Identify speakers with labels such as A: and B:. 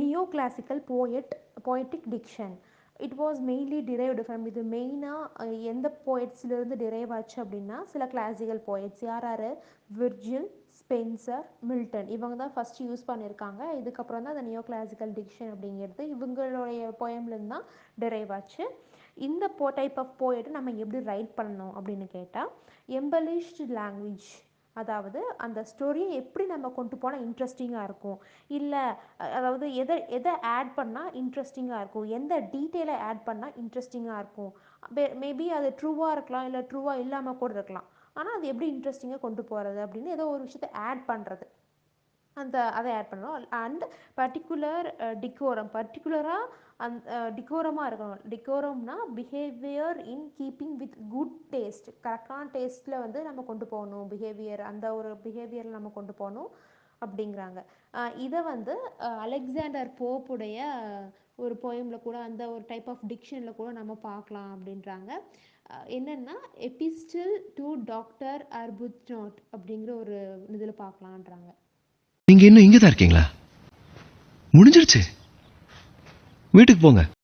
A: Neoclassical poetic diction. It was mainly derived from, இது மெயினாக எந்த போயட்ஸ்லேருந்து டிரைவ் ஆச்சு அப்படின்னா சில கிளாசிக்கல் போயட்ஸ். யார் யார்? விர்ஜில், ஸ்பென்சர், மில்டன், இவங்க தான் ஃபஸ்ட்டு யூஸ் பண்ணியிருக்காங்க. இதுக்கப்புறம் தான் அந்த நியோ கிளாசிக்கல் டிக்ஷன் அப்படிங்கிறது இவங்களுடைய போயம்லேருந்து தான் டிரைவ் ஆச்சு. இந்த டைப் ஆஃப் போயட்டை நம்ம எப்படி ரைட் பண்ணணும் அப்படின்னு கேட்டால், எம்பலிஷ்டு லாங்குவேஜ், அதாவது அந்த ஸ்டோரியை எப்படி நம்ம கொண்டு போனால் இன்ட்ரெஸ்டிங்காக இருக்கும், இல்லை அதாவது எதை எதை ஆட் பண்ணால் இன்ட்ரெஸ்டிங்காக இருக்கும், எந்த டீட்டெயிலை ஆட் பண்ணால் இன்ட்ரெஸ்டிங்காக இருக்கும். மேபி அது ட்ரூவாக இருக்கலாம், இல்லை ட்ரூவாக இல்லாமல் கூட இருக்கலாம். ஆனால் அது எப்படி இன்ட்ரெஸ்டிங்காக கொண்டு போகிறது அப்படின்னு ஏதோ ஒரு விஷயத்தை ஆட் பண்ணுறது, அதை ஆட் பண்ணணும். அண்ட் பர்டிகுலர் டிகோரம், பர்டிகுலராக டிகோரமாக இருக்கணும். டிகோரம்னா behaviour in keeping with good taste, கரெக்டான டேஸ்ட்டில் நம்ம கொண்டு போகணும் பிஹேவியர், அந்த ஒரு பிஹேவியரில் நம்ம கொண்டு போகணும் அப்படிங்கிறாங்க. இதை அலெக்சாண்டர் போப்புடைய ஒரு போயமில் கூட அந்த ஒரு டைப் ஆஃப் டிக்ஷனில் கூட நம்ம பார்க்கலாம் அப்படின்றாங்க. என்னென்னா எபிஸ்டில் டு டாக்டர் அர்புத்நாட் அப்படிங்கிற ஒரு இதில் பார்க்கலான்றாங்க.
B: நீங்க இன்னும் இங்கே தான் இருக்கீங்களா? முடிஞ்சிருச்சு, வீட்டுக்கு போங்க.